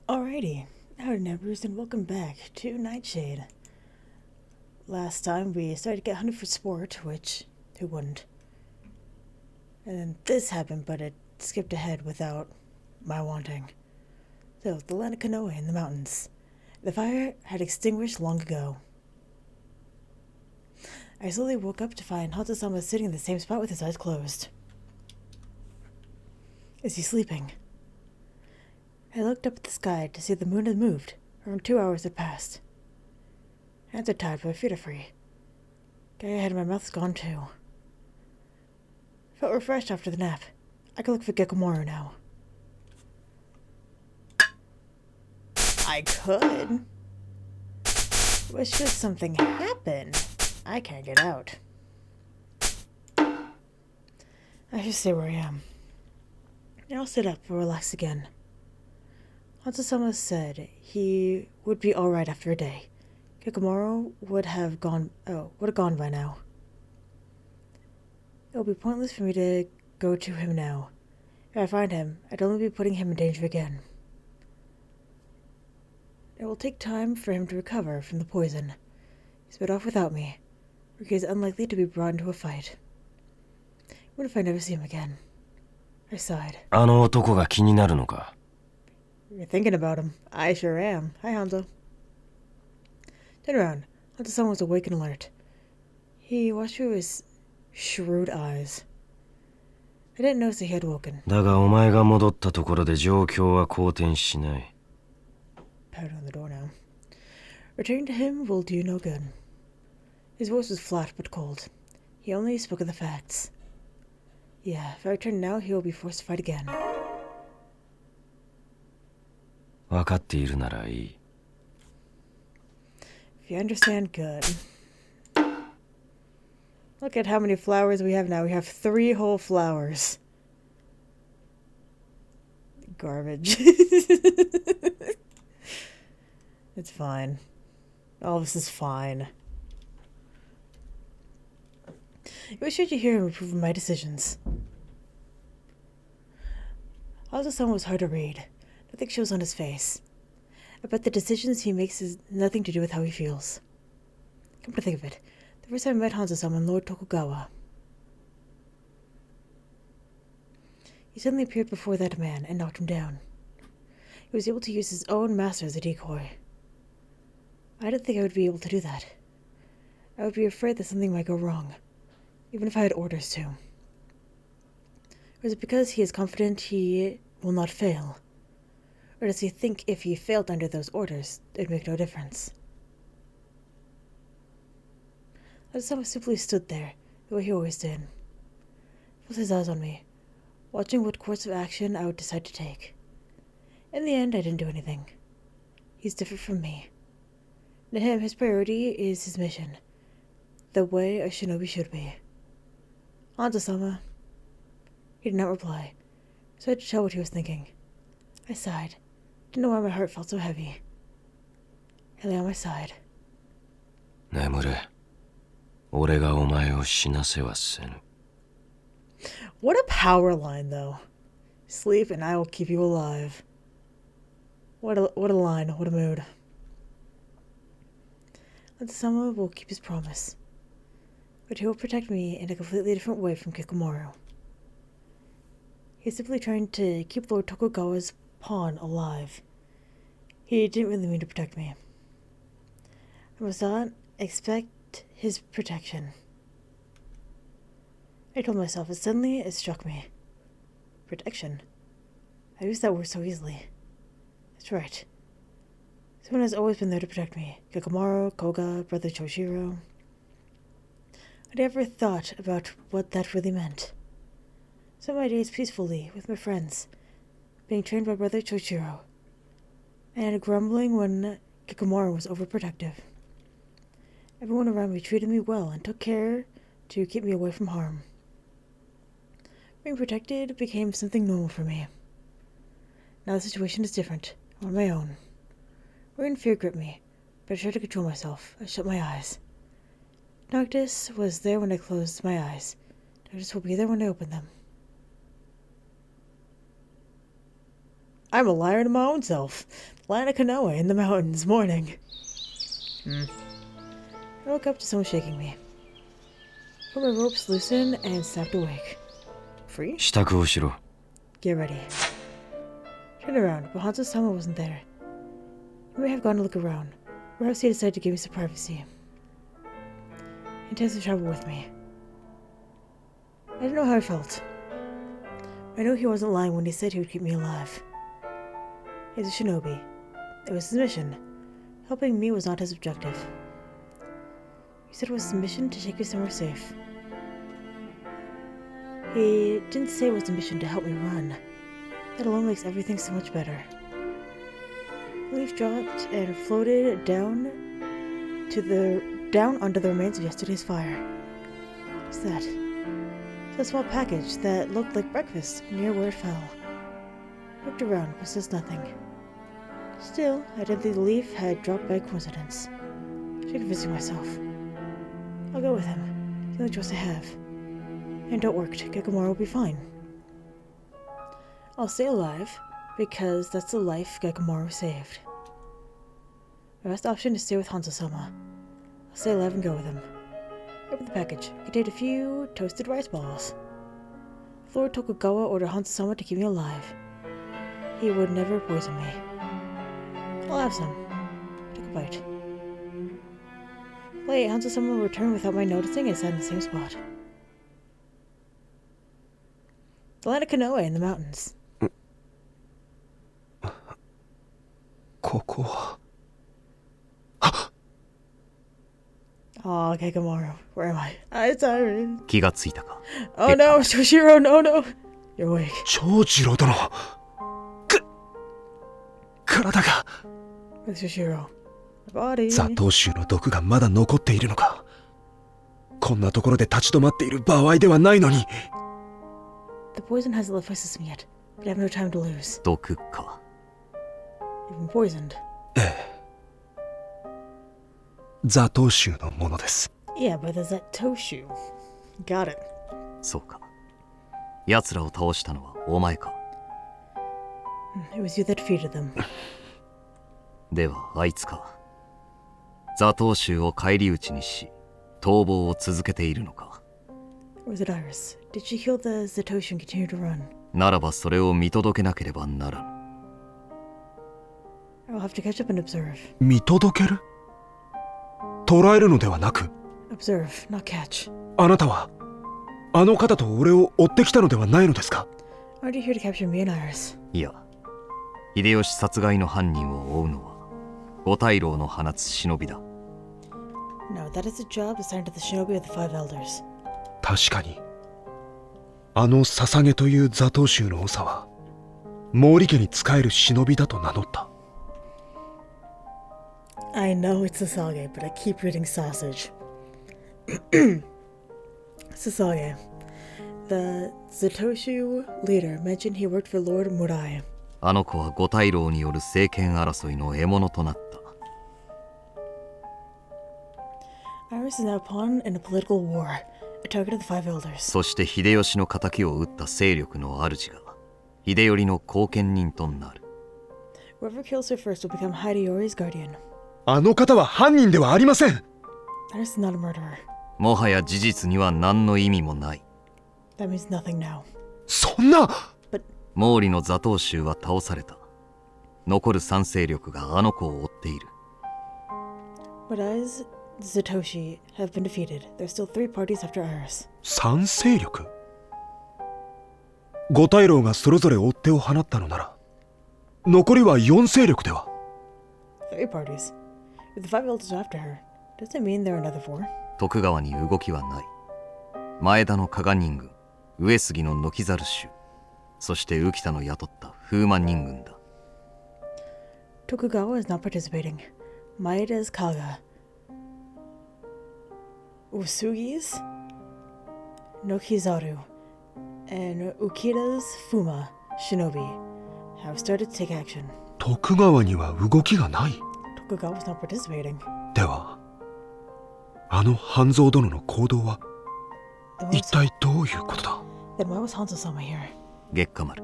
Alrighty, howdy neighbors, and welcome back to Nightshade. Last time we started to get hunted for sport, which, who wouldn't? And then this happened, but it skipped ahead without my wanting. So, the land of Kanoe in the mountains. The fire had extinguished long ago. I slowly woke up to find Hanzo-sama sitting in the same spot with his eyes closed. Is he sleeping? I looked up at the sky to see the moon had moved. Around 2 hours had passed. Hands are tied, but my feet are free. Guy ahead of my mouth is gone too. Felt refreshed after the nap. I could look for Gekomoru now. I could. But should something happen, I can't get out. I should stay where I am. Now I'll sit up and relax again. Hanzo-sama said he would be alright after a day. Gekomoru would have gone by now. It will be pointless for me to go to him now. If I find him, I'd only be putting him in danger again. It will take time for him to recover from the poison. He sped off without me, for he is unlikely to be brought into a fight. What if I never see him again? I sighed. あの男が気になるのか? You're thinking about him. I sure am. Hi, Hanzo. Turn around. Hanzo-sama was awake and alert. He watched through his shrewd eyes. I didn't notice that he had woken. だがお前が戻ったところで状況は好転しない。 Pounded on the door now. Returning to him will do no good. His voice was flat but cold. He only spoke of the facts. Yeah, if I return now, he will be forced to fight again. 分かっているならいい。 If you understand, good. Look at how many flowers we have now. We have 3 whole flowers. Garbage. It's fine. All this is fine. It was sure to hear him approve of my decisions. Hanzo-sama was hard to read. Nothing shows on his face. I bet the decisions he makes has nothing to do with how he feels. Come to think of it, the first time I met Hanzo-sama and Lord Tokugawa, he suddenly appeared before that man and knocked him down. He was able to use his own master as a decoy. I didn't think I would be able to do that. I would be afraid that something might go wrong, even if I had orders to. Or is it because he is confident he will not fail? Or does he think if he failed under those orders, it'd make no difference? Hanzo-sama simply stood there, the way he always did. Fixed his eyes on me, watching what course of action I would decide to take. In the end, I didn't do anything. He's different from me. To him, his priority is his mission, the way a shinobi should be. Hanzo-sama. He did not reply, so I had to tell what he was thinking. I sighed. Didn't know why my heart felt so heavy. I lay on my side. 眠れ。俺がお前を死なせはせぬ。 What a power line, though. Sleep and I will keep you alive. What a line, what a mood. Hanzo-sama will keep his promise, but he will protect me in a completely different way from Gekomoru. He's simply trying to keep Lord Tokugawa's pawn alive. He didn't really mean to protect me. I must not expect his protection. I told myself as suddenly it struck me. Protection? I use that word so easily. That's right. Someone has always been there to protect me. Gekomoru, Koga, Brother Choshiro. I never thought about what that really meant. Spent my days peacefully with my friends, being trained by Brother Choshiro, and grumbling when Gekomoru was overprotective. Everyone around me treated me well and took care to keep me away from harm. Being protected became something normal for me. Now the situation is different. I'm on my own. Worry fear gripped me, but I tried to control myself. I shut my eyes. Darkness was there when I closed my eyes. Darkness will be there when I open them. I'm a liar to my own self. Lying to Kanoa in the mountains, morning. I woke up to someone shaking me. Put my ropes loosened and snapped awake. Free? 支度をしろ。 Get ready. Turned around, but Hanzo-sama wasn't there. He may have gone to look around. Perhaps he decided to give me some privacy. He intends to travel with me. I didn't know how I felt. I knew he wasn't lying when he said he would keep me alive. He's a shinobi. It was his mission. Helping me was not his objective. He said it was his mission to take me somewhere safe. He didn't say it was a mission to help me run. That alone makes everything so much better. The leaf dropped and floated down onto the remains of yesterday's fire. What's that? It's a small package that looked like breakfast near where it fell. I looked around, but saw nothing. Still, I didn't think the leaf had dropped by coincidence. I should convince myself. I'll go with him. The only choice I have. And don't work. Gekomaro will be fine. I'll stay alive, because that's the life Gekomaro saved. My best option is to stay with Hanzo-sama. I'll stay alive and go with him. Open the package. It contained a few toasted rice balls. Lord Tokugawa ordered Hanzo-sama to keep me alive. He would never poison me. I'll have some. Took a bite. Late, Hanzo-sama returned without my noticing and sat in the same spot. The land of Kanoa in the mountains. ここは Oh, Gekomaro. Where am I? It's Iron. 気がついたか。 Oh no, Shoshiro, no, no. You're awake. 長次郎殿体が With Shoshiro. My body. ザトウ臭の毒がまだ残っているのか。こんなところで立ち止まっている場合ではないのに。 The poison hasn't left my system yet, but I have no time to lose. 毒か。 You've been poisoned. ザトウ臭のものです。 Yeah, but there's that Toshu. Got it. そうか。奴らを倒したのはお前か。 It was you that defeated them. ではあいつか。ザトウ臭を返り討ちにし、逃亡を続けているのか。 Or was it Iris? Did she kill the Zatoshu and continue to run? ならばそれを見届けなければならぬ。 I'll have to catch up and observe. 見届ける？捕えるのではなく。 Observe, not catch. あなたはあの方と俺を追ってきたのではないのですか？ Aren't you here to capture me and Iris? いや、秀吉殺害の犯人を追うのは五大老の放つ忍びだ。 No, that is a job assigned to the shinobi of the Five Elders. 確かにあの捧げというザトウ臭の長は毛利家に仕える忍びだと名乗った。 I know it's Sasage, but I keep reading sausage. Sasage. The Zatoshu leader mentioned he worked for Lord Murai. あの子は五大老による政権争いの獲物となった。 Iris is now a pawn in a political war, a target of the Five Elders. そして秀吉の仇を討った勢力の主が秀頼の後見人となる。 Whoever kills her first will become Hideyori's guardian. あの方は犯人ではありません。 Iris is not a murderer. もはや事実には何の意味もない。 That means nothing now. そんな。毛利のザトウ臭は倒された。残る三勢力があの子を追っている。 But as the Zatoshi have been defeated, there's still 3 parties after Iris. 三勢力？五大老がそれぞれ追っ手を放ったのなら残りは4勢力では。 3 parties? With the Five Elders after her, does it mean there are another 4? 徳川に動きはない。前田の加賀人軍、上杉の軒猿衆、そして浮田の雇った風魔人軍だ。 Tokugawa is not participating. Maeda's Kaga. Usugi's Nokizaru and Ukida's Fuma Shinobi have started to take action. 徳川には動きがない。 Tokugawa is not participating. ではあの半蔵殿の行動は Then why 一体どういうことだ？ was Hanzo-sama here? 月下丸、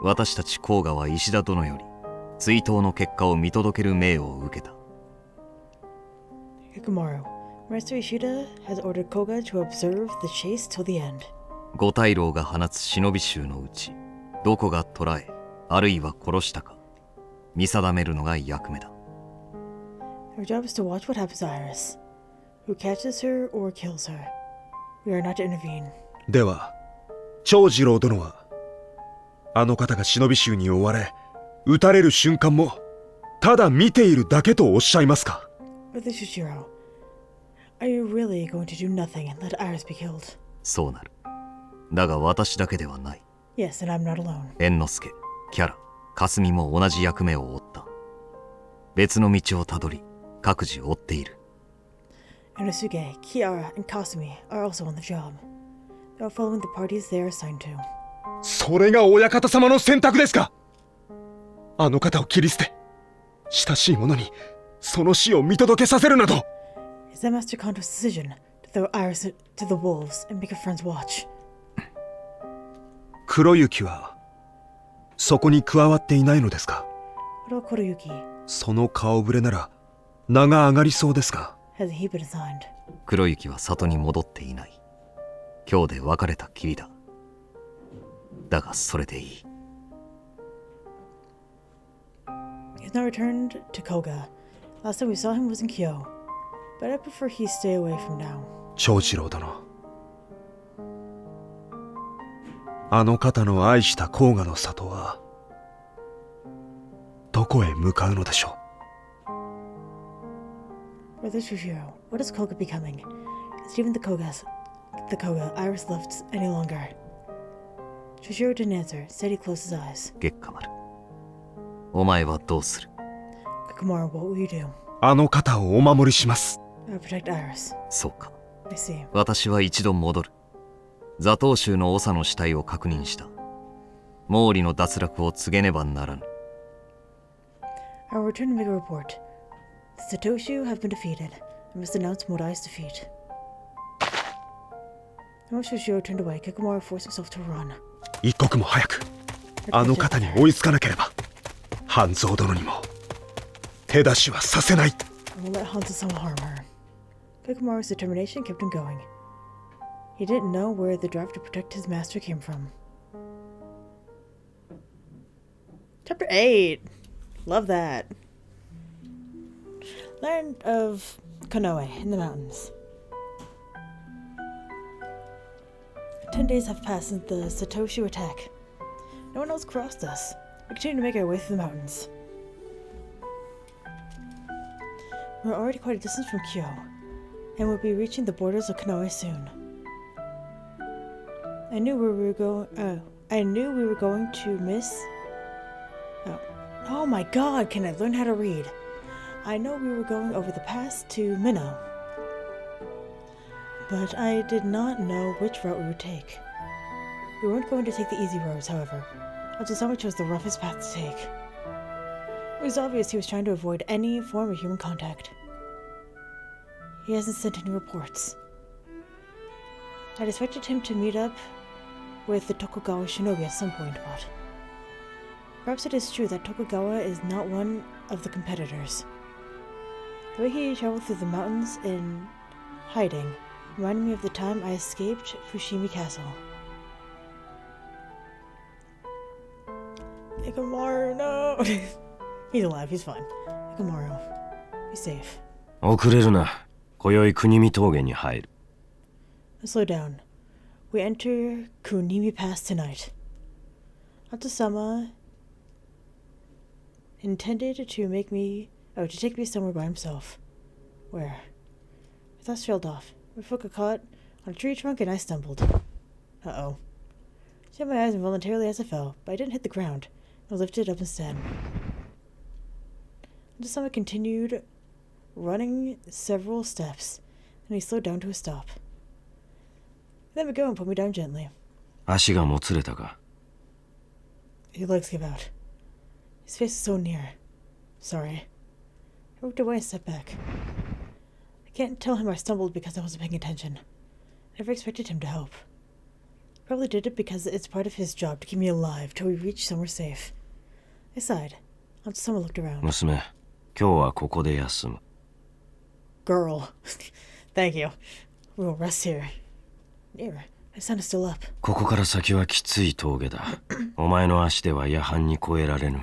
私たち甲賀は石田殿より追悼の結果を見届ける命を受けた。 Kikumaru, Master Ishida has ordered Koga to observe the chase till the end. 五大老が放つ忍び衆のうちどこが捕らえあるいは殺したか見定めるのが役目だ。 Our job is to watch what happens to Iris. Who catches her or kills her. We are not to intervene. では長次郎殿はあの方が忍び衆に追われ撃たれる瞬間もただ見ているだけとおっしゃいますか？ Brother Shushiro, are you really going to do nothing and let Iris be killed? そうなる。だが私だけではない。 Yes, and I'm not alone. 猿之助、キャラ、霞も同じ役目を負った。別の道をたどり各自追っている。 Inosuke, Kiara, and Kasumi are also on the job. They are following the parties they are assigned to. それが親方様の選択ですか？あの方を切り捨て親しい者にその死を見届けさせるなど。 Is that Master Kondo's decision to throw Iris to the wolves and make her friends watch? 黒雪はそこに加わっていないのですか？ What about Koroyuki? その顔ぶれなら名が上がりそうですが。 Hasn't he been assigned? 黒雪は里に戻っていない。今日で別れたきりだ。だがそれでいい。 He's now returned to Koga. Last time we saw him was in Kyo. But I prefer he stay away from now. 長次郎殿、あの方の愛した甲賀の里はどこへ向かうのでしょう？ Brother Shushiro, what is Koga becoming? Is it even the Koga Iris left any longer? Shushiro didn't answer, said he closed his eyes. 月下丸、お前はどうする？ Kikumaru, what will you do? あの方をお守りします。 I'll protect Iris. そうか。 I see. 私は一度戻る。座頭衆の長の死体を確認した。毛利の脱落を告げねばならぬ。 I'll return to make a report. The Satoshu have been defeated. I must announce Morai's defeat. When Shushiro turned away, Kikumaru forced himself to run. 一刻も早くあの方に追いつかなければ半蔵殿にも手出しはさせない。 I won't let Hanzo-sama harm her. Kikumaru's determination kept him going. He didn't know where the drive to protect his master came from. Chapter 8! Love that. Land of Konoe in the mountains. 10 days have passed since the Satoshu attack. No one else crossed us. We continue to make our way through the mountains. We're already quite a distance from Kyo, and we'll be reaching the borders of Konoe soon. I knew we were going to miss. Oh my God! Can I learn how to read? I know we were going over the pass to Minnow, but I did not know which route we would take. We weren't going to take the easy roads, however. Hanzo-sama chose the roughest path to take. It was obvious he was trying to avoid any form of human contact. He hasn't sent any reports. I'd expected him to meet up with the Tokugawa shinobi at some point, but perhaps it is true that Tokugawa is not one of the competitors. The way he traveled through the mountains in hiding reminded me of the time I escaped Fushimi Castle. Ikamaru, no! He's alive, he's fine. Ikamaru, be safe. 遅れるな。今宵国見峠に入る。 Slow down. We enter Kunimi Pass tonight. Hanzo-sama intended to take me somewhere by himself. Where? My thoughts trailed off. My foot got caught on a tree trunk and I stumbled. Uh-oh. I shut my eyes involuntarily as I fell, but I didn't hit the ground. I was lifted up instead. Hanzo-sama continued running several steps, and he slowed down to a stop. He let me go and put me down gently. 足がもつれたか。 His legs gave out. His face is so near. Sorry. I moved away and stepped back. I can't tell him I stumbled because I wasn't paying attention. I never expected him to help. Probably did it because it's part of his job to keep me alive till we reach somewhere safe. I sighed. Hanzo-sama looked around. 娘、今日はここで休む。Girl. Thank you. We will rest here. Here. My sun is still up. ここから先はきつい峠だ。お前の足では夜半に越えられぬ。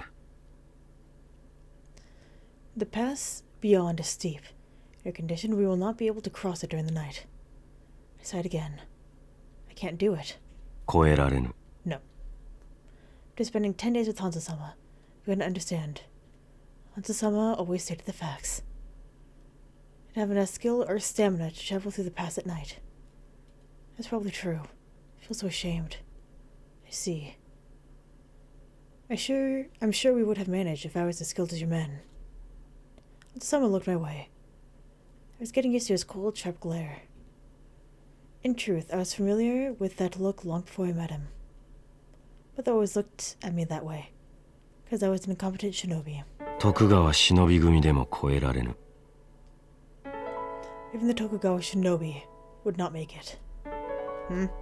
The pass beyond is steep. In your condition, we will not be able to cross it during the night. I sighed again. I can't do it. 越えられぬ。No. After spending 10 days with Hanzo-sama, you're going to understand. Hanzo-sama always stated the facts. I didn't have enough skill or stamina to travel through the pass at night. That's probably true. I feel so ashamed. I see. I'm sure we would have managed if I was as skilled as your men. Hanzo-sama looked my way. I was getting used to his cold, sharp glare. In truth, I was familiar with that look long before I met him. But they always looked at me that way, because I was an incompetent shinobi. 徳川忍び組でも越えられぬ。Even the Tokugawa shinobi would not make it.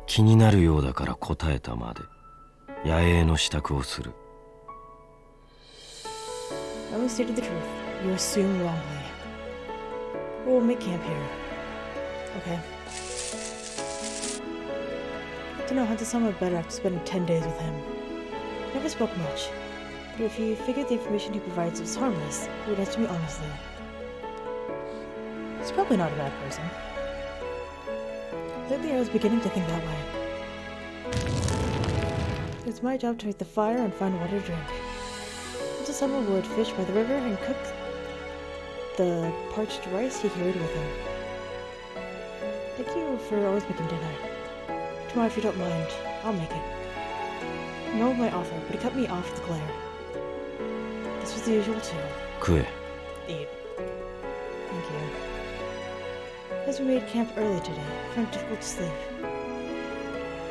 気になるようだから答えたまで。野営の支度をする。I only stated the truth. You assume wrongly. We'll make camp here. Okay. To know Hanzo-sama better after spending 10 days with him. He never spoke much, but if he figured the information he provides was harmless, he would answer me honestly. He's probably not a bad person. Lately I was beginning to think that way. It was my job to make the fire and find water to drink. Hanzo-sama would fish by the river and cook the parched rice he carried with him. Thank you for always making dinner. Tomorrow, if you don't mind, I'll make it. I rolled my offer, but he cut me off with a glare. This was the usual too. 食え。 Eat. Thank you. As we made camp early today, I found it difficult to sleep.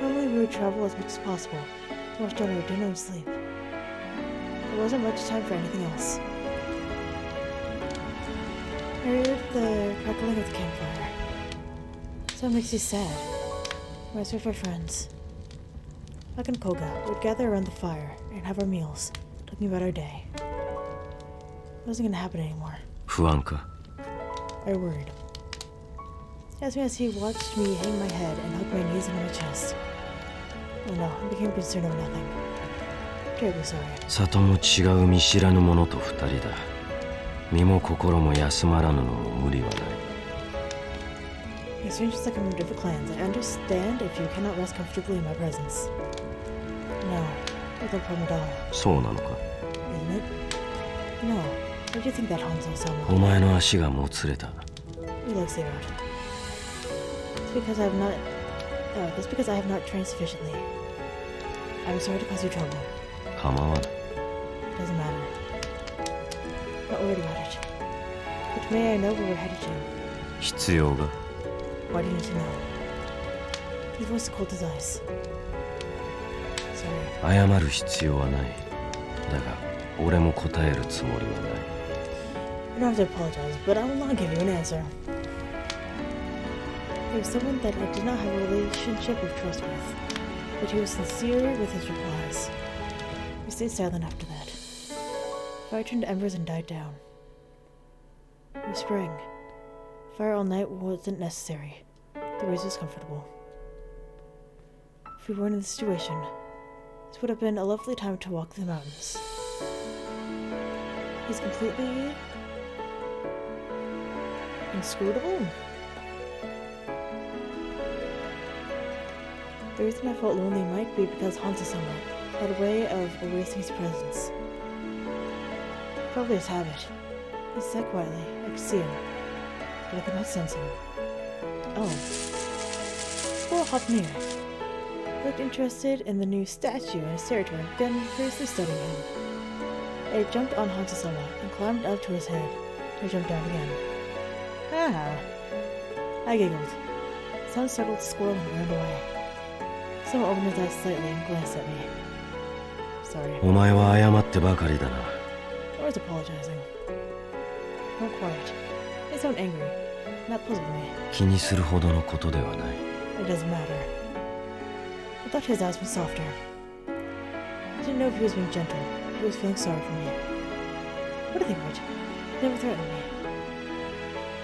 Normally we would travel as much as possible, wash down our dinner and sleep. There wasn't much time for anything else. I heard the crackling of the campfire. So it makes you sad. I was with my friends. Back in Koga, we would gather around the fire and have our meals, talking about our day. It wasn't gonna happen anymore. 不安か。 I worried. He asked me as he watched me hang my head and hug my knees into my chest. Oh no, I became concerned over nothing. Terribly sorry. 里も違う見知らぬ者と二人だ。身も心も休まらぬのも無理はない。 You're strangers that come from different clans. I understand if you cannot rest comfortably in my presence. No, there's no problem at all. そうなのか。 Isn't it? No. Why do you think that, Hanzo-sama? お前の足がもつれた。 You like Zeroed. It's because I have not... that's because I have not trained sufficiently. I'm sorry to cause you trouble. 構わぬ。 Doesn't matter. Not worried about it. But may I know where we're headed to? 必要が。 Why do you need to know? His voice cold as ice. Sorry. 謝る必要はない。だが、俺も答えるつもりはない。 You don't have to apologize, but I will not give you an answer. There was someone that I did not have a relationship of trust with, but he was sincere with his replies. We stayed silent after that. Fire turned to embers and died down. It was spring. Fire all night wasn't necessary. The breeze was comfortable. If we weren't in this situation, this would have been a lovely time to walk the mountains. He's completely inscrutable. The reason I felt lonely might be because Hanzo-sama had a way of erasing his presence. Probably his habit. He sat quietly. I could see him, but I could not sense him. Oh. Squirrel hopped near. He looked interested in the new statue in his territory and began furiously studying him. I jumped on Hanzo-sama and climbed up to his head. I jumped down again. Ah! I giggled. The sound startled the squirrel and ran away. Someone opened his eyes slightly and glanced at me. Sorry. お前は謝ってばかりだな。 Always apologizing. Don't quiet. They sound angry. That puzzled me. 気にするほどのことではない。 It doesn't matter. I thought his eyes were softer. I didn't know if he was being gentle, or he was feeling sorry for me. What do you think of it? He never threatened me.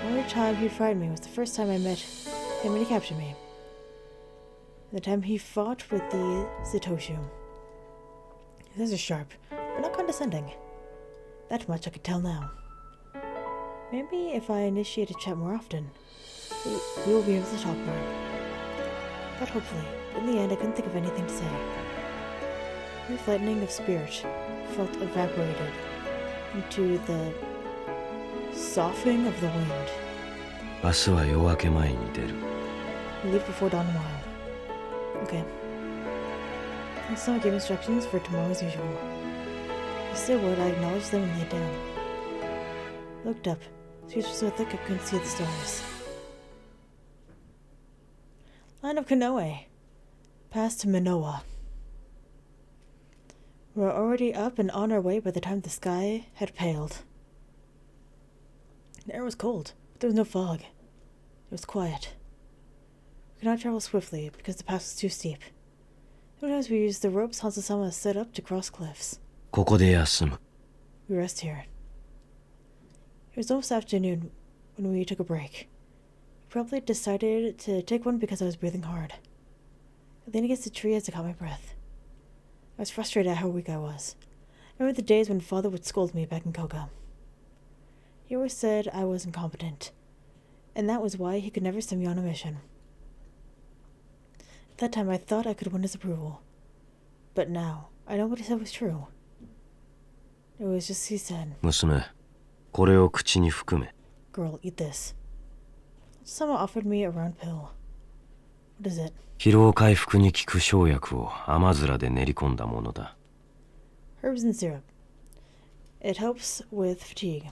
The only time he frightened me was the first time I met him when he captured me. The time he fought with the Zitoshu. His eyes are sharp, but not condescending. That much I could tell now. Maybe if I initiate a chat more often, we will be able to talk more. But hopefully, in the end I couldn't think of anything to say. The lightning of spirit felt evaporated into the soughing of the wind. 明日は夜明け前に出る。 Leave before dawn tomorrow. Okay. Next time I gave instructions for tomorrow as usual. I said a word, I acknowledged them and laid down. I looked up. The trees were so thick I couldn't see the stars. Line of Kanoe. Past Minoa. We were already up and on our way by the time the sky had paled. The air was cold, but there was no fog. It was quiet. We could not travel swiftly because the pass was too steep. Sometimes we used the ropes Hanzo-sama set up to cross cliffs. ここで休む。 We rest here. It was almost afternoon when we took a break. We probably decided to take one because I was breathing hard. I leaned against the tree as I caught my breath. I was frustrated at how weak I was. I remember the days when Father would scold me back in Koga. He always said I was incompetent, and that was why he could never send me on a mission. At that time I thought I could win his approval. But now, I know what he said was true. It was just he said, 娘、これを口に含め。 Girl, eat this. Someone offered me a round pill. What is it? 疲労回復に効く生薬を甘面で練り込んだものだ。 Herbs and syrup. It helps with fatigue.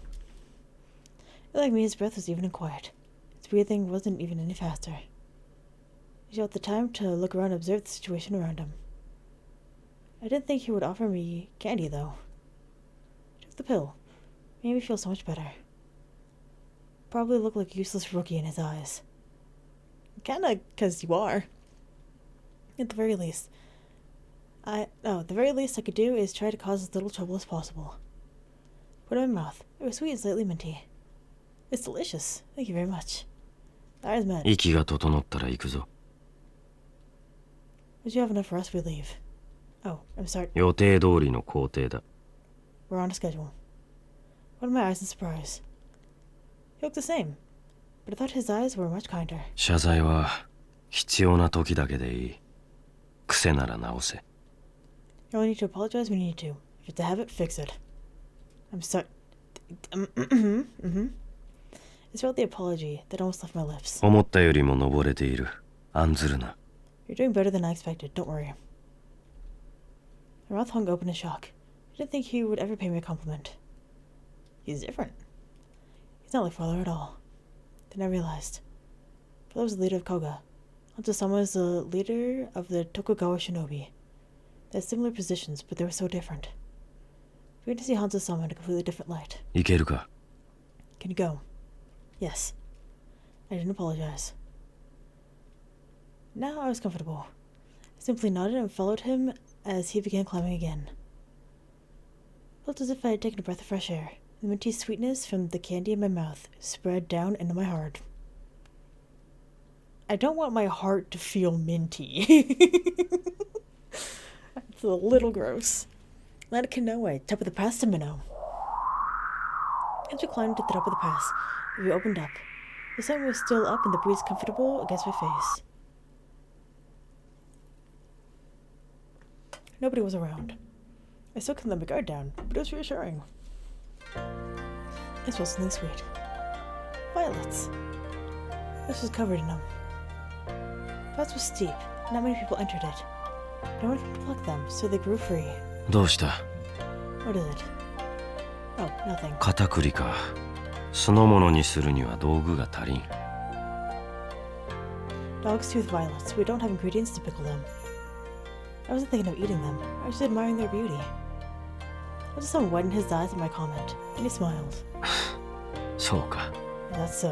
Like me, his breath was even and quiet. His breathing wasn't even any faster. He felt the time to look around and observe the situation around him. I didn't think he would offer me candy, though. I took the pill. Made me feel so much better. Probably looked like a useless rookie in his eyes. Kinda, 'cause you are. At the very least. The very least I could do is try to cause as little trouble as possible. Put it in my mouth. It was sweet and slightly minty. It's delicious. Thank you very much. The eyes met. 息が整ったら行くぞ。 Would you have enough for us? We leave. Oh, I'm sorry. 予定通りの行程だ。 We're on a schedule. What are my eyes in surprise? He looked the same, but I thought his eyes were much kinder. 謝罪は必要な時だけでいい。癖なら直せ。 You only need to apologize when you need to. If you have to have it, fix it. I'm sorry. It's about the apology that almost left my lips. 思ったよりも登れている。案ずるな。 You're doing better than I expected. Don't worry. My mouth hung open in shock. I didn't think he would ever pay me a compliment. He's different. He's not like Father at all. Then I realized. Father was the leader of Koga. Hanzo-sama was the leader of the Tokugawa shinobi. They had similar positions, but they were so different. We had to see Hanzo-sama in a completely different light. 行けるか？ Can you go? Yes. I didn't apologize. Now I was comfortable. I simply nodded and followed him as he began climbing again. It felt as if I had taken a breath of fresh air. The minty sweetness from the candy in my mouth spread down into my heart. I don't want my heart to feel minty. It's a little gross. Land of Kanoe, top of the pass to Minnow. As we climbed to the top of the pass, the view opened up. The sun was still up and the breeze comfortable against my face. Nobody was around. I still couldn't let my guard down, but it was reassuring. I smelled something sweet. Violets. This was covered in them. The path was steep. Not many people entered it. No one could pluck them, so they grew free. どうした？ What is it? Oh, nothing. 片栗か。酢の物にするには道具が足りん。 Dog's-tooth violets. We don't have ingredients to pickle them. I wasn't thinking of eating them. I was just admiring their beauty. I just saw widened his eyes at my comment, and he smiled. そうか。 That's so.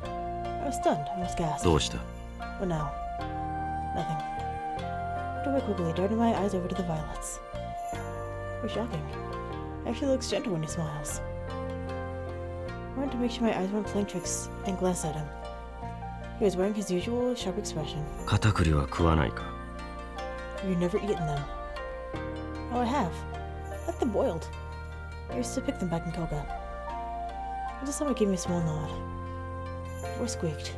I was stunned. I almost gasped. どうした？ What now? Nothing. Looked away quickly, darting my eyes over to the violets. Very shocking. He actually looks gentle when he smiles. I wanted to make sure my eyes weren't playing tricks and glanced at him. He was wearing his usual sharp expression. 片栗は食わないか? Have you never eaten them? Oh, I have. I like them boiled. I used to pick them back in Koga. Just someone gave me a small nod. Or squeaked.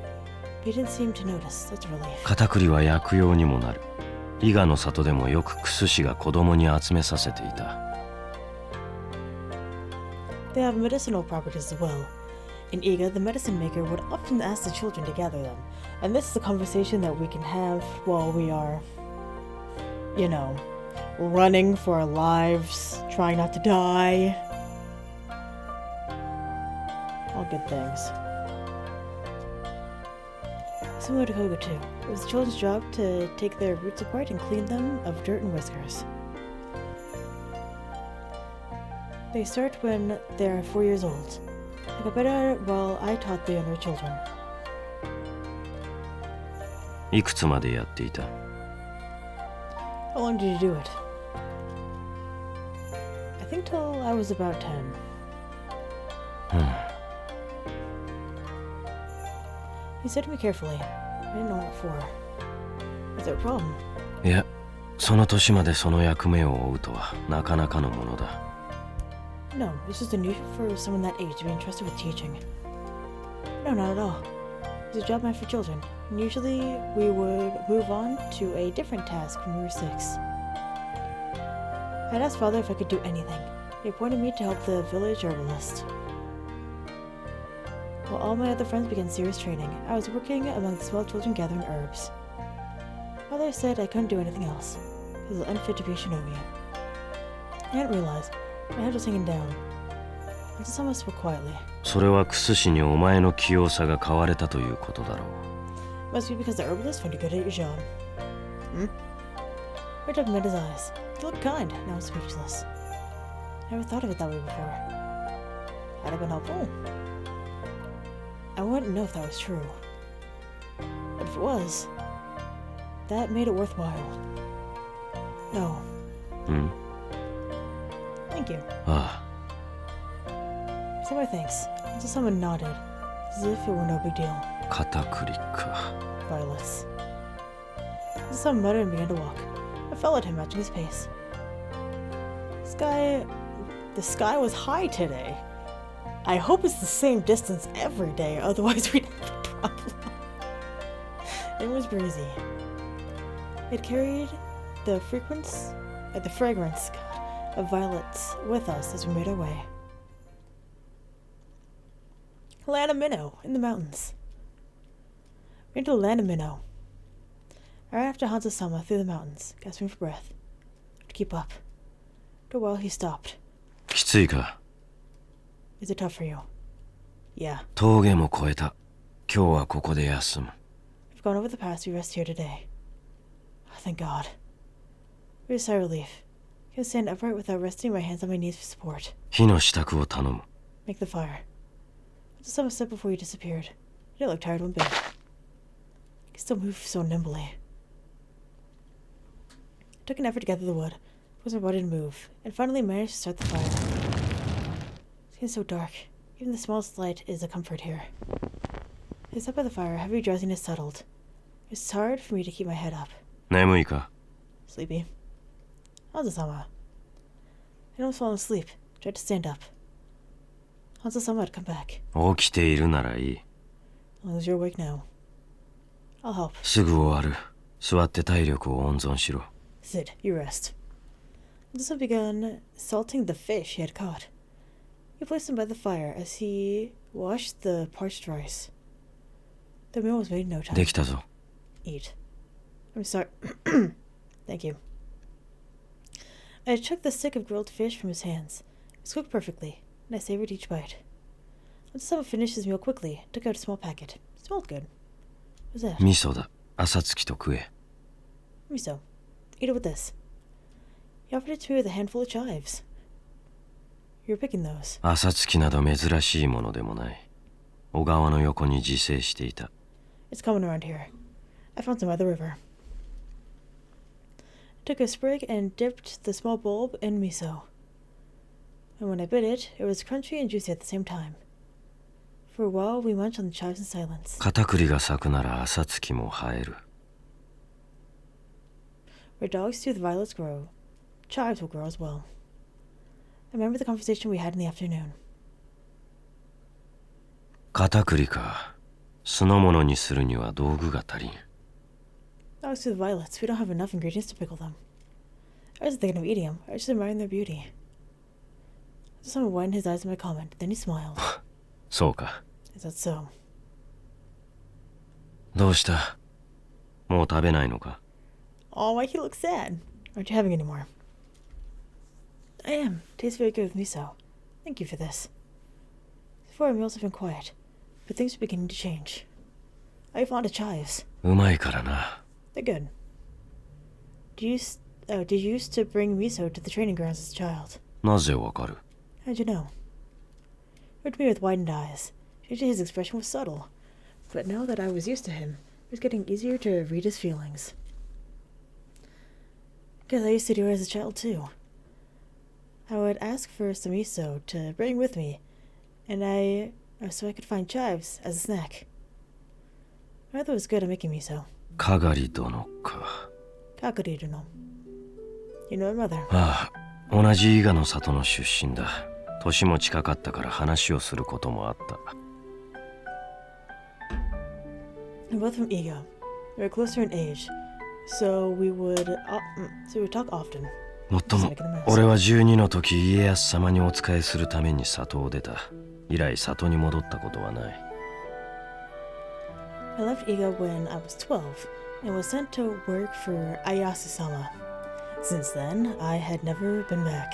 But he didn't seem to notice. That's a relief. 片栗は薬用にもなる。伊賀の里でもよくクス氏が子供に集めさせていた。They have medicinal properties as well. In Iga, the medicine maker would often ask the children to gather them. And this is a conversation that we can have while we are, you know, running for our lives, trying not to die. All good things. Similar to Koga too, it was the children's job to take their roots apart and clean them of dirt and whiskers. They start when they are 4 years old. I got better at it while I taught the younger children. いくつまでやっていた? How long did you do it? I think till I was about 10. He said to me carefully. I didn't know what for. Was there a problem? いや、その年までその役目を負うとはなかなかのものだ。No, it's just unusual for someone that age to be entrusted with teaching. No, not at all. It's a job meant for children, and usually we would move on to a different task when we were 6. I'd asked Father if I could do anything. He appointed me to help the village herbalist. While all my other friends began serious training, I was working among the small children gathering herbs. Father said I couldn't do anything else, because I was unfit to be a shinobi. I didn't realize my head was hanging down. I just almost spoke quietly. それはクス氏にお前の器用さが買われたということだろう。Must be because the herbalist found you good at your job. Ricked up met his eyes. He looked kind, now I'm speechless. I never thought of it that way before. Had it been helpful? I wouldn't know if that was true. But if it was, that made it worthwhile. No. Thank you. Say my thanks. Until someone nodded, as if it were no big deal. 片栗か。Violets. Until someone muttered and began to walk. I followed him, matching his pace. The sky was high today. I hope it's the same distance every day, otherwise we'd have a problem. It was breezy. It carried the fragrance of violets with us as we made our way. Land of Minnow in the mountains. We entered the land of Minnow. I ran after Hanzo-sama through the mountains, gasping for breath. To keep up. After a while, he stopped. きついか? Is it tough for you? Yeah. 峠も越えた。今日はここで休む。We've gone over the pass. We rest here today. Oh, thank God. We a sigh of relief. I can stand upright without resting my hands on my knees for support. 火の支度を頼む。Make the fire. Just a step before you disappeared. You didn't look tired one bit. You can still move so nimbly. I took an effort to gather the wood, forced my body to move, and finally managed to start the fire. It's getting so dark. Even the smallest light is a comfort here. I sat by the fire, heavy drowsiness settled. It's hard for me to keep my head up. 眠いか? Sleepy. Hanzo-sama. I'd almost fallen asleep. Tried to stand up. Hanzo-sama had come back. 起きているならいい。As long as you're awake now. I'll help. すぐ終わる。座って体力を温存しろ。Sit, you rest. Hanzo began salting the fish he had caught. He placed them by the fire as he washed the parched rice. The meal was made in no time. できたぞ。Eat. I'm sorry. Thank you. I took the stick of grilled fish from his hands. It was cooked perfectly, and I savored each bite. Hanzo-sama finished his meal quickly, took out a small packet. It smelled good. What was that? 味噌だ。朝月と食え。Miso. Eat it with this. He offered it to me with a handful of chives. You were picking those. 朝月など珍しいものでもない。小川の横に自生していた。It's common around here. I found some by the river. took a sprig and dipped the small bulb in miso. And when I bit it, it was crunchy and juicy at the same time. For a while, we munched on the chives in silence. 片栗が咲くなら朝月も生える。 Where dog's-tooth violets grow, chives will grow as well. I remember the conversation we had in the afternoon. 片栗か。酢の物にするには道具が足りん。 Dog's-tooth violets, we don't have enough ingredients to pickle them. I wasn't thinking of eating them, I was just admiring their beauty. Someone widened his eyes at my comment, then he smiled. そうか。 Is that so? どうした？もう食べないのか？ Oh, why he looks sad? Aren't you having any more? I am. Tastes very good with miso. Thank you for this. Before our meals have been quiet, but things are beginning to change. I have fond of chives. うまいからな。 They're good. Did you used to bring miso to the training grounds as a child? なぜわかる？ How'd you know? He looked at me with widened eyes. Usually his expression was subtle, but now that I was used to him, it was getting easier to read his feelings. Because I used to do it as a child too. I would ask for some miso to bring with me, and so I could find chives as a snack. My mother was good at making miso. かがり殿か。 Kakuriruno. You know my mother. ああ、同じ伊賀の里の出身だ。年も近かったから話をすることもあった。 We're both from Iga. We were closer in age, so we would talk often. もっとも、俺は12の時家康様にお仕えするために里を出た。以来里に戻ったことはない。 I left Iga when I was 12 and was sent to work for Ayasu-sama. Since then, I had never been back.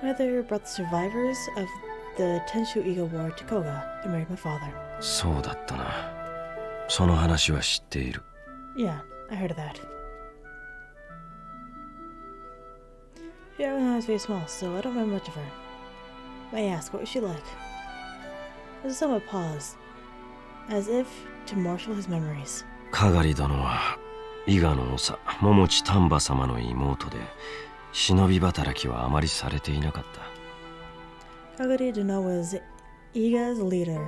My mother brought the survivors of the Tenshu Iga War to Koga and married my father. そうだったな。その話は知っている。 Yeah, I heard of that. Yeah, I was very small, so I don't remember much of her. I asked, what was she like? Osama paused, as if to marshal his memories. かがり殿は伊賀の長桃地丹波様の妹で忍び働きはあまりされていなかった。 Kagari Deno was Iga's leader,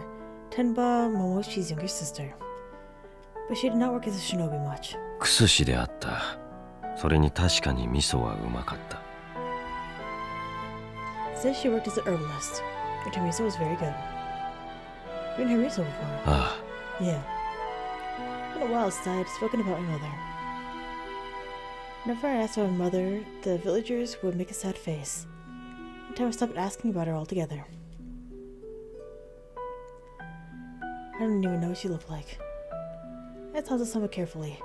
Tenba Momochi's younger sister. But she did not work as a shinobi much. クス氏であった。それに確かに味噌はうまかった。 Says she worked as an herbalist. Her miso was very good. You didn't hear miso before? ああ。 Yeah. It's been a while since I had spoken about my mother. Whenever I asked about my mother, the villagers would make a sad face. Until I stopped asking about her altogether. I didn't even know what she looked like. I asked Hanzo-sama carefully.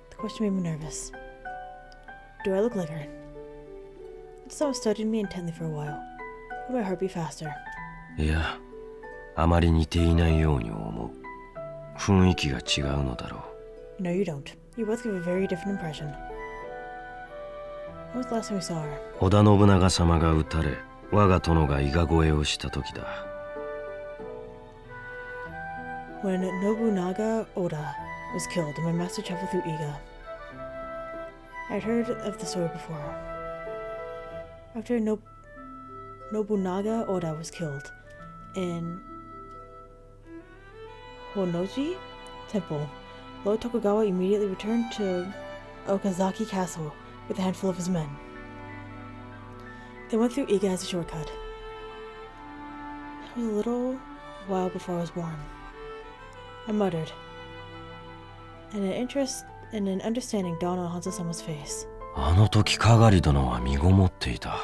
The question made me nervous. Do I look like her? Hanzo-sama studied me intently for a while. Made my heart beat faster. いや、あまり似ていないように思う。雰囲気が違うのだろう。 No, you don't. You both give a very different impression. When was the last time we saw her? 織田信長様が討たれ、我が殿が伊賀越えをした時だ。 When Nobunaga Oda was killed and my master traveled through Iga. I had heard of the story before. After Nobunaga Oda was killed in Honnoji Temple, Lord Tokugawa immediately returned to Okazaki Castle with a handful of his men. They went through Iga as a shortcut. It was a little while before I was born. I muttered, and an understanding dawned on Hanzo-sama's face. あの時かがり殿は身ごもっていた。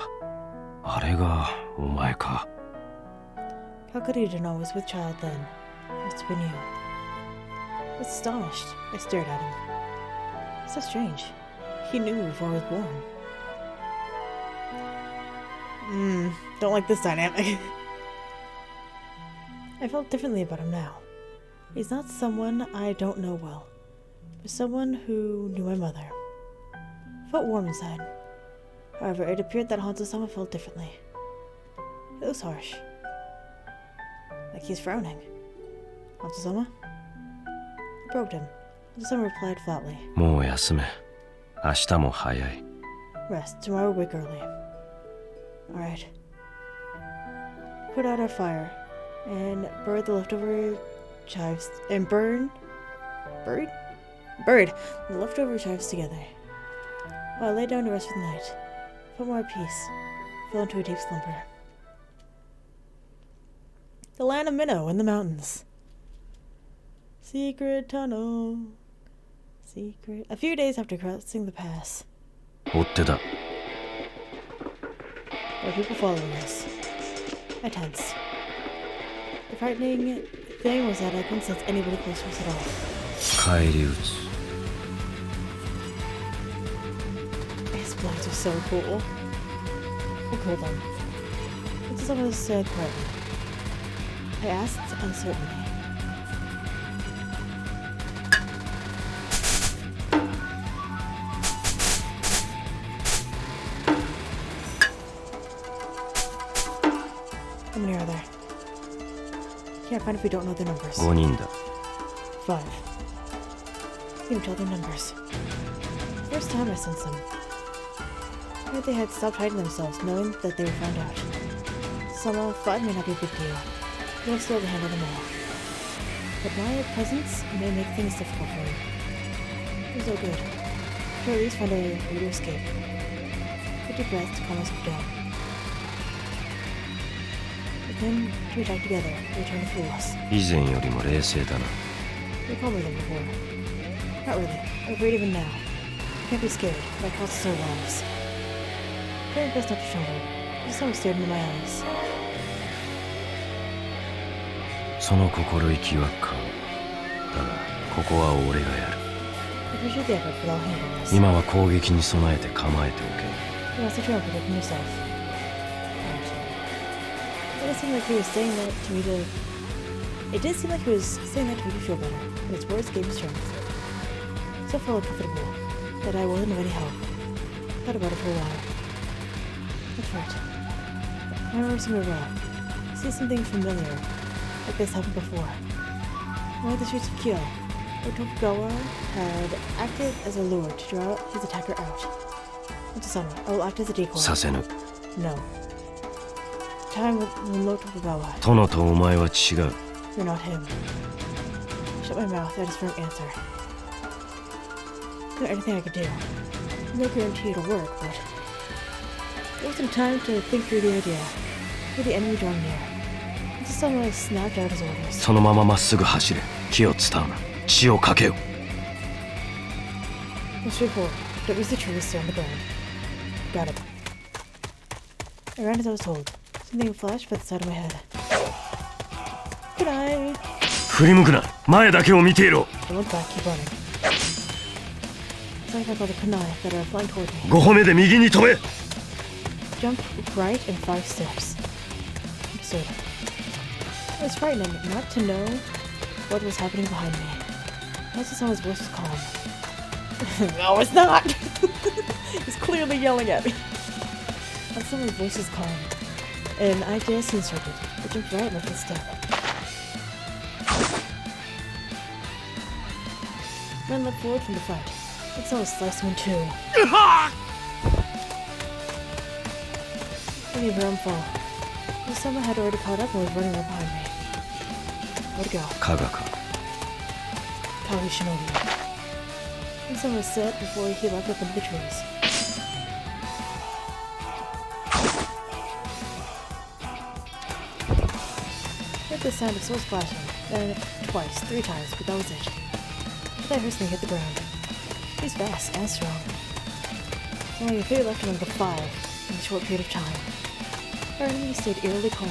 あれがお前か。 Kakari Deno was with child then. Must have been you. I was astonished. I stared at him. So strange. He knew me before I was born. Don't like this dynamic. I felt differently about him now. He's not someone I don't know well, but someone who knew my mother. I felt warm inside. However, it appeared that Hanzo-sama felt differently. It was harsh. Like he's frowning. Hanzo-sama? I probed him. Hanzo-sama replied flatly. もう休め。明日も早い。 Rest. Tomorrow wake early. Alright. Put out our fire and burn the leftover chives and burn the leftover chives together. While I lay down to rest for the night, I felt more at peace. I fell into a deep slumber. The land of Minnow in the mountains. Secret tunnel. Secret. A few days after crossing the pass. 追ってた。 There are people following us. I tensed. The frightening thing was that I couldn't sense anybody close to us at all. 返り討つ。 His blades are so cool. Who killed them? What does someone say quietly? I asked uncertainly. How many are there? Can't find if we don't know their numbers. 5人だ。 5. You can tell their numbers. First time I sensed them. I heard they had stopped hiding themselves, knowing that they were found out. Some 5 may not be a big deal. You have still to handle them all. But my presence may make things difficult for you. It was all good. To at least find a way to escape. Take a deep breath to calm myself down. Then to attack together, they return to fool us. 以前よりも冷静だな。 You're calmer than before. Not really. I'm afraid even now. Can't be scared. That costs us our lives. Trying best not to tremble. Just someone stared into my eyes. その心意気は買う。だが、ここは俺がやる。 I appreciate the effort, but I'll handle this. 今は攻撃に備えて構えておけ。 You must try protecting yourself. It did seem like he was saying that to me to... It did seem like he was saying that to make me feel better, but his words gave me strength. So I felt uncomfortable, that I wasn't of any help. I thought about it for a while. That's right. I remember something well. I see something familiar, like this happened before. One of the streets of Kyo, where Tokugawa had acted as a lure to draw his attacker out. Into summer, I will act as a decoy. させぬ。 No. Time when Lord Tokugawa. 殿とお前は違う。 You're not him. Shut my mouth at his firm answer. Is there anything I could do? No guarantee it'll work, but... There wasn't time to think through the idea. With the enemy drawing near. Until someone snapped out his orders. そのまままっすぐ走れ。気を伝うな。血をかけよ。 Go straight forward. Don't use the trees, stay on the ground. Got it. I ran as I was told. Something flashed by the side of my head. Good eye. 振り向くな。前だけを見ていろ。 I went back, keep running. It's like I felt a kunai that are flying toward me. 5歩目で右に飛べ。 Jumped right in 5 steps. Understood. It was frightening not to know what was happening behind me. Also, someone's voice was calm. No, it's not! He's clearly yelling at me. And someone's voice was calm. An idea seemed instructed. I jumped right in my first step. Man leapt forward from the front. And someone sliced him in two. I gave a arm fall. But someone had already caught up and was running right behind me. Where to go? 加賀か。 Kawi Shinobi. And someone said before he leapt up into the trees. I heard the sound of swords flashing, then twice, 3 times, but that was it. But I heard something hit the ground. He's fast and strong. Only a few left among the 5 in a short period of time. Our enemy stayed eerily calm.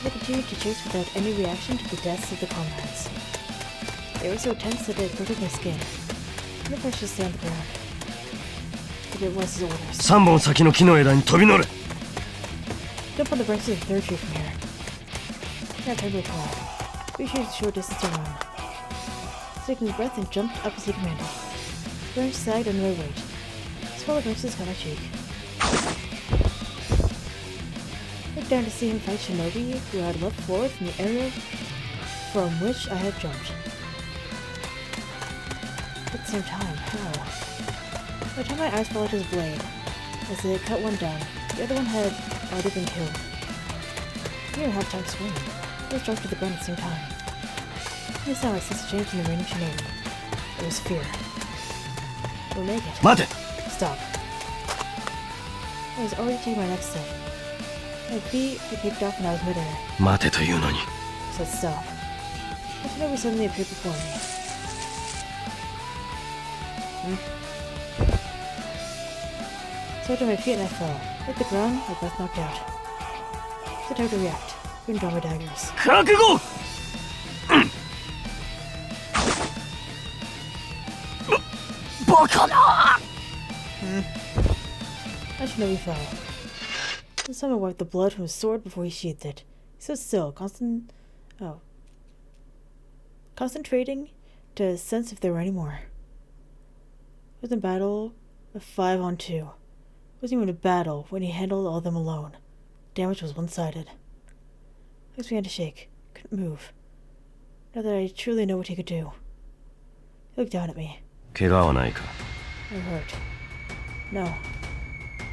They continued to chase without any reaction to the deaths of their comrades. They were so tense that they had pricked my skin. No pressure to stay on the ground. But it was his orders. 3本先の木の枝に飛び乗れ。 Jump on the branches of the 3rd tree from here. Not time to reply. We should a short distance to run. Taking a breath and jumped up as he commanded. The branch sagged under my weight. Smaller branches caught my cheek. Looked down to see him fight Shinobi, who had leapt forward from the area from which I had jumped. At the same time, how? By the time my eyes fell into his blade, as they cut one down, the other one had already been killed. I didn't even have time to swing. I was dropped to the ground at the same time. This time I sensed a change in the reigning shinobi. It was fear. We'll make it. 待て Stop. I was already taking my next step. My feet had kicked off and I was midair. 待てというのに I said stop. The shinobi suddenly appeared before me. So I to my feet and I fell. Hit the ground, my breath knocked out. So time to react. Couldn't draw my daggers. 覚悟 バカな I shinobi fell. The summon wiped the blood from his sword before he sheathed it. He stood still, concentrating to sense if there were any more. It was a battle of 5 on 2. It wasn't even a battle when he handled all of them alone. Damage was one-sided. I just began to shake. Couldn't move. Now that I truly know what he could do. He looked down at me. 怪我はないか I hurt. No.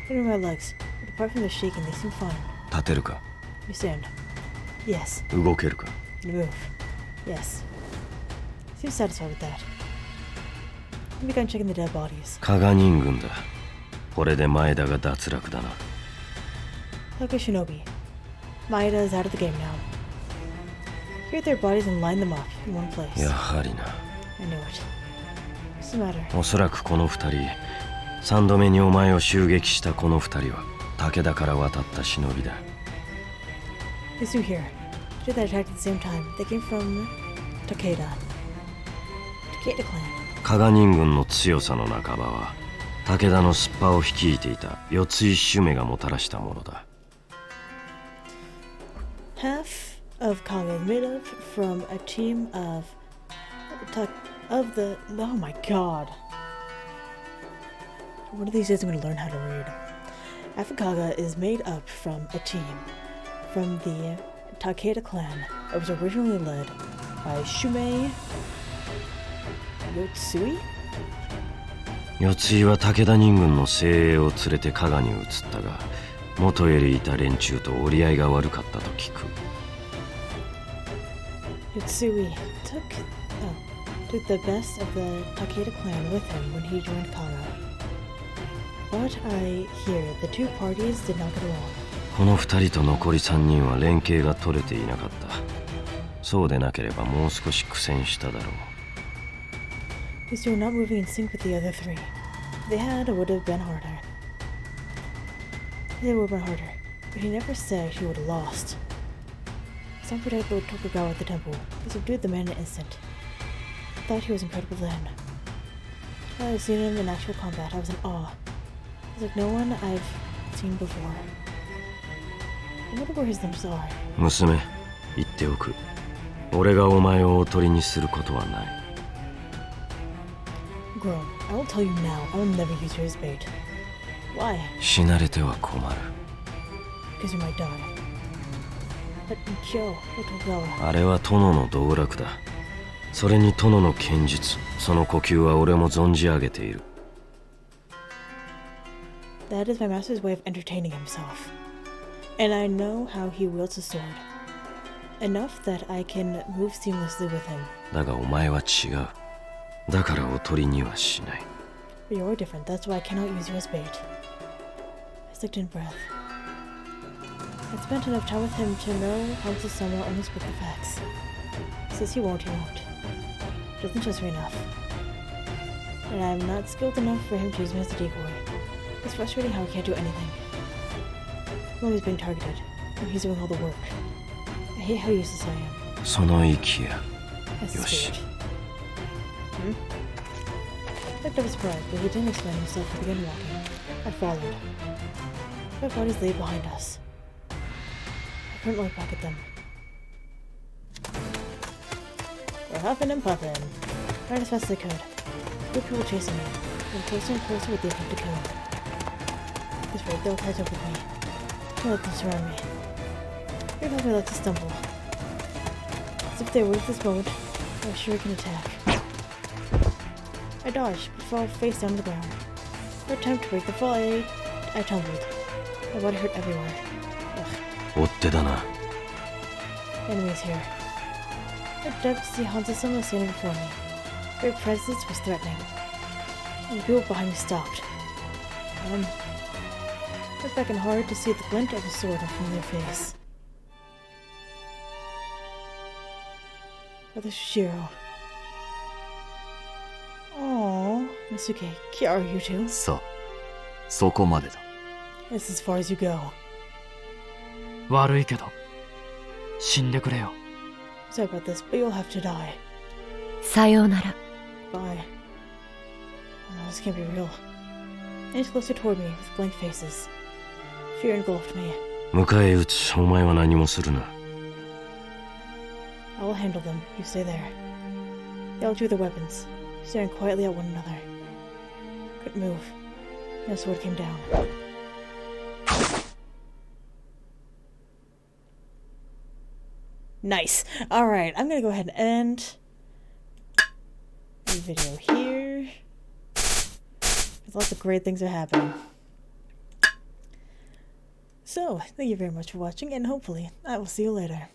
Even my legs. But apart from the shaking, they seemed fine. 立てるか You stand. Yes. 動けるか You move. Yes. Seems satisfied with that. I began checking the dead bodies. 加賀人軍だこれで前田が脱落だな Like a shinobi. Maeda is out of the game now. Cleared their bodies and lined them up in one place. やはりな I knew it. What's the matter? おそらくこの二人三度目にお前を襲撃したこの二人は武田から渡った忍びだ These two here. Two that attacked at the same time. They came from Takeda. Takeda clan. 加賀人軍の強さの半ばは武田のスッパを率いていた四井主目がもたらしたものだ Half of Kaga is made up from a team of the oh my god. One of these days I'm going to learn how to read. Half of Kaga is made up from a team from the Takeda clan. It was originally led by Shumei Yotsui? 四井は武田人軍の精鋭を連れて加賀に移ったが元よりいた連中と折り合いが悪かったと聞く Yotsui took the best of the Takeda clan with him when he joined Kaga. But I hear the two parties did not get along. この二人と残り三人は連携が取れていなかったそうでなければもう少し苦戦しただろう These two were not moving in sync with the other three. If they had, it would have been harder. It would have been harder, but he never said he would have lost. Some protected Lord Tokugawa at the temple. He subdued the man in an instant. I thought he was incredible then. I had seen him in actual combat. I was in awe. He was like no one I've seen before. I wonder where his limbs are. 娘言っておく俺がお前をおとりにすることはない Grown, I will tell you now, I will never use you as bait. Why? 死なれては困る Because you might die. But Kyo, Tokugawa. あれは殿の道楽だそれに殿の剣術その呼吸は俺も存じ上げている That is my master's way of entertaining himself. And I know how he wields a sword. Enough that I can move seamlessly with him. だがお前は違うだからおとりにはしない But you're different, that's why I cannot use you as bait. I sucked in breath. I'd spent enough time with him to know how to Sama only spoke the facts. He says he won't, he won't. Doesn't trust me enough. And I'm not skilled enough for him to use me as a decoy. It's frustrating how I can't do anything. I'm always being targeted, and he's doing all the work. I hate how useless I am. その息や I was よし scared. I looked up with surprise, but he didn't explain himself and began walking. I followed. My bodies lay behind us. I couldn't look back at them. We're huffing and puffing. Ran as fast as I could. Good people chasing me. Getting closer and closer with the attempt to kill me. This way, they'll catch up with me. I let them surround me. They caused me like to stumble. As if they were at this moment, I was sure I can attack. I dodged, but fell face down to the ground. No attempt to break the fall, I tumbled. My body hurt everywhere. Ugh. 追っ手だな。 Enemies here. I jumped to see Hanzo-sama standing before me. Their presence was threatening. And the people behind me stopped. I beckoned hard to see the glint of a sword in front of their face. Brother Shiro. Aww, Masuke, Kiara, you two. さあ、そこまでだ。 That's as far as you go. 悪いけど死んでくれよ。 Sorry about this, but you'll have to die. さようなら。 Bye. Oh, this can't be real. They inched closer toward me with blank faces. Fear engulfed me. 迎え撃つ。お前は何もするな。 I will handle them. You stay there. They all drew their weapons, staring quietly at one another. Couldn't move. No sword came down. Nice. Alright, I'm gonna go ahead and end the video here. There's lots of great things are happening. So, thank you very much for watching, and hopefully I will see you later.